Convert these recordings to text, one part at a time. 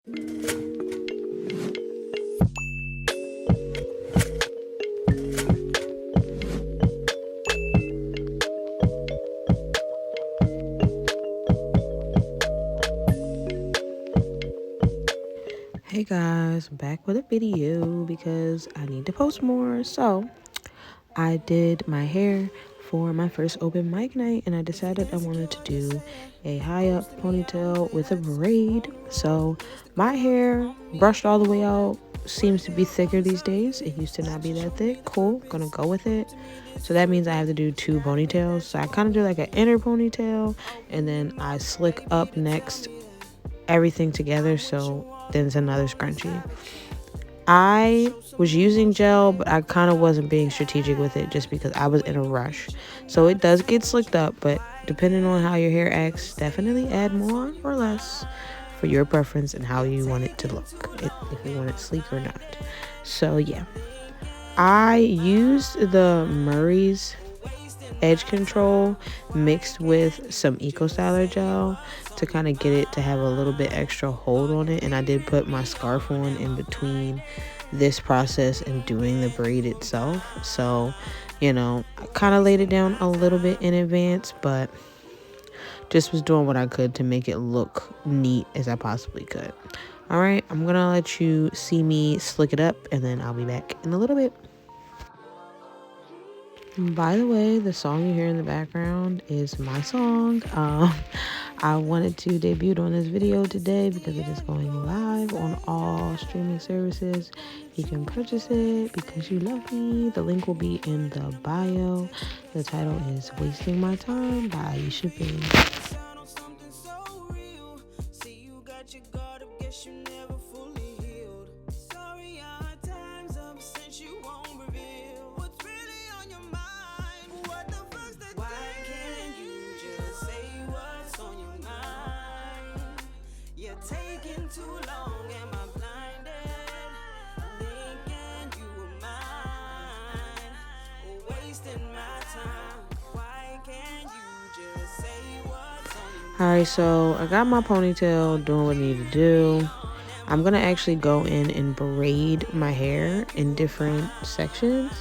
Hey guys, back with a video because I need to post more. So I did my hair for my first open mic night and I decided I wanted to do a high up ponytail with a braid. So my hair brushed all the way out seems to be thicker these days. It used to not be that thick. Cool, gonna go with it. So that means I have to do two ponytails. So I kind of do like an inner ponytail and then I slick up next everything together, so then it's another scrunchie. I was using gel, but I kind of wasn't being strategic with it just because I was in a rush. So it does get slicked up, but depending on how your hair acts, definitely add more or less for your preference and how you want it to look, if you want it sleek or not. So yeah, I used the Murray's edge control mixed with some Eco Styler gel to kind of get it to have a little bit extra hold on it, and I did put my scarf on in between this process and doing the braid itself. So I kind of laid it down a little bit in advance, but just was doing what I could to make it look neat as I possibly could. All right, I'm gonna let you see me slick it up and then I'll be back in a little bit. By the way, the song you hear in the background is my song. I wanted to debut on this video today because it is going live on all streaming services. You can purchase it because you love me. The link will be in the bio. The title is Wasting My Time by Iesha. Taking too long, am I blinded? Thinking you were mine, wasting my time. Why can't you just say what's on your Alright, so I got my ponytail doing what I need to do. I'm gonna actually go in and braid my hair in different sections.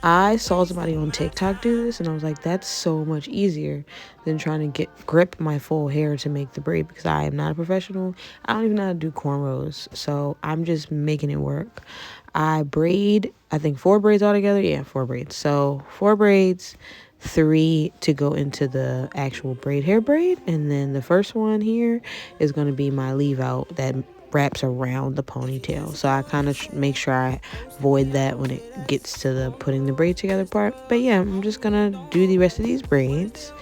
I saw somebody on TikTok do this and I was like, that's so much easier than trying to grip my full hair to make the braid because I am not a professional. I don't even know how to do cornrows. So I'm just making it work. I braid, I think 4 braids altogether. Yeah, 4 braids. So 4 braids, 3 to go into the actual hair braid. And then the first one here is going to be my leave out that wraps around the ponytail. So I kind of make sure I avoid that when it gets to the putting the braid together part. But yeah, I'm just gonna do the rest of these braids,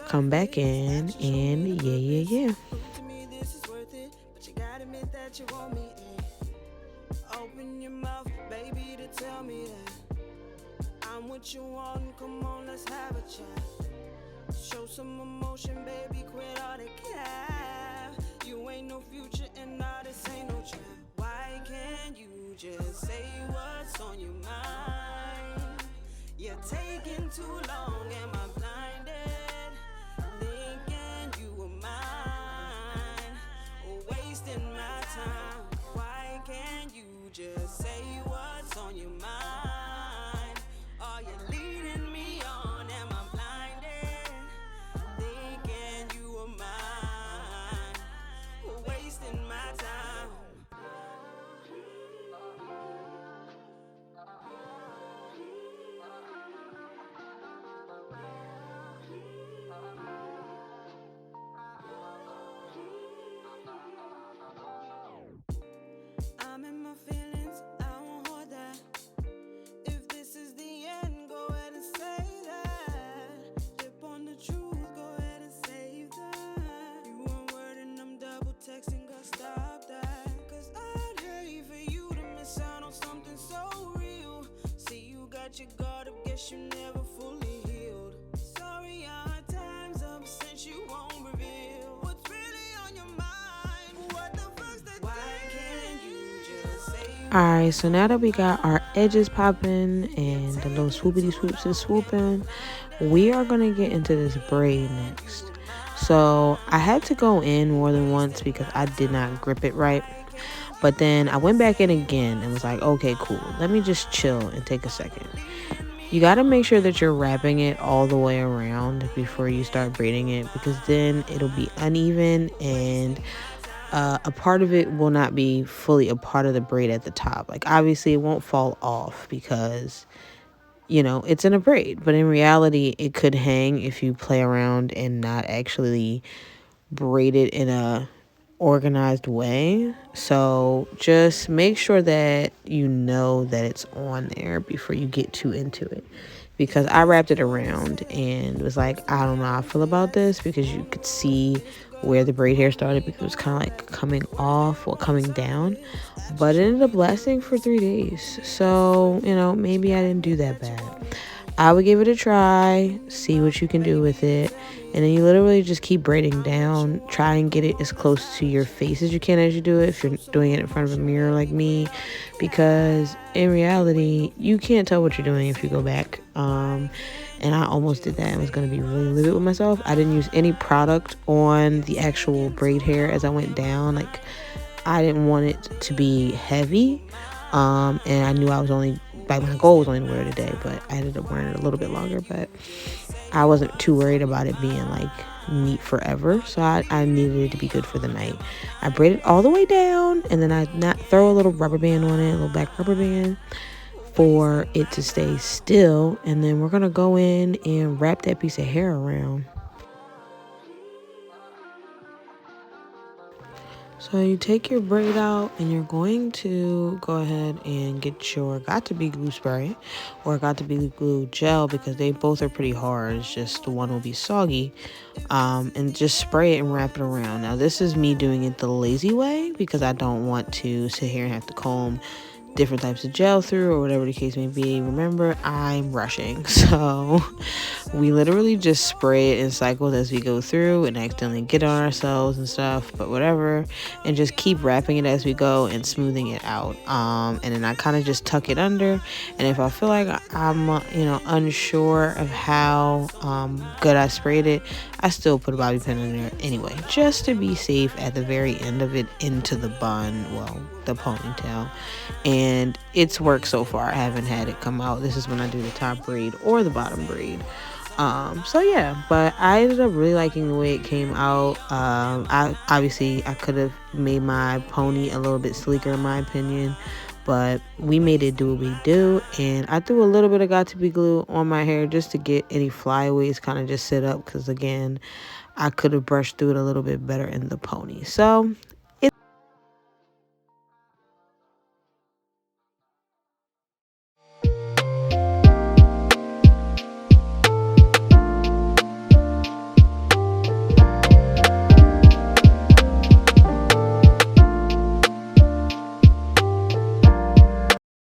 come back in, and yeah. Open your mouth, baby, to tell me that I'm what you want. Come on, let's have a chat. Show some emotion, baby, quit all the cap. You ain't no future and all this ain't no trap. Why can't you just say what's on your mind? You're taking too long, am I blinded? Thinking you were mine, wasting my time. Why can't you just say what's on your mind? Are you leading me on? Am I blinded? Thinking you were mine, wasting my time. I'm in my feelings, I won't hold that. If this is the end, go ahead and say that. Dip on the truth, go ahead and save that. You one word and I'm double texting, gotta stop that. Cause I'd hate for you to miss out on something so real. See, you got your guard up, guess you never fully healed. Sorry, our time's up since you won't reveal what's really on your mind. What the fuck's the why can't you just say? Alright, so now that we got our edges popping and the little swoopity swoops is swooping, we are gonna get into this braid next. So I had to go in more than once because I did not grip it right. But then I went back in again and was like, okay, cool. Let me just chill and take a second. You got to make sure that you're wrapping it all the way around before you start braiding it, because then it'll be uneven, and a part of it will not be fully a part of the braid at the top. Like, obviously, it won't fall off because, it's in a braid. But in reality, it could hang if you play around and not actually braid it in a organized way. So just make sure that you know that it's on there before you get too into it. Because I wrapped it around and was like, I don't know how I feel about this, because you could see where the braid hair started because it was kind of like coming off or coming down. But it ended up lasting for 3 days. So, maybe I didn't do that bad. I would give it a try, see what you can do with it. And then you literally just keep braiding down. Try and get it as close to your face as you can as you do it, if you're doing it in front of a mirror like me. Because in reality, you can't tell what you're doing if you go back. And I almost did that and was going to be really livid with myself. I didn't use any product on the actual braid hair as I went down. Like, I didn't want it to be heavy. And I knew I was only, like, my goal was only to wear it a day, but I ended up wearing it a little bit longer. But I wasn't too worried about it being like neat forever, so I needed it to be good for the night. I braided all the way down, and then I throw a little rubber band on it, a little black rubber band, for it to stay still. And then we're gonna go in and wrap that piece of hair around. So you take your braid out and you're going to go ahead and get your Got To Be glue spray or Got To Be glue gel, because they both are pretty hard. It's just the one will be soggy. And just spray it and wrap it around. Now, this is me doing it the lazy way because I don't want to sit here and have to comb different types of gel through or whatever the case may be. Remember, I'm rushing, so we literally just spray it in cycles as we go through and accidentally get on ourselves and stuff, but whatever, and just keep wrapping it as we go and smoothing it out. And then I kind of just tuck it under, and if I feel like I'm unsure of how good I sprayed it, I still put a bobby pin in there anyway, just to be safe at the very end of it into the bun, well, the ponytail. And it's worked so far. I haven't had it come out. This is when I do the top braid or the bottom braid. So yeah, but I ended up really liking the way it came out. I could have made my pony a little bit sleeker in my opinion, but we made it do what we do. And I threw a little bit of Got To Be glue on my hair just to get any flyaways kind of just sit up, because again, I could have brushed through it a little bit better in the pony. So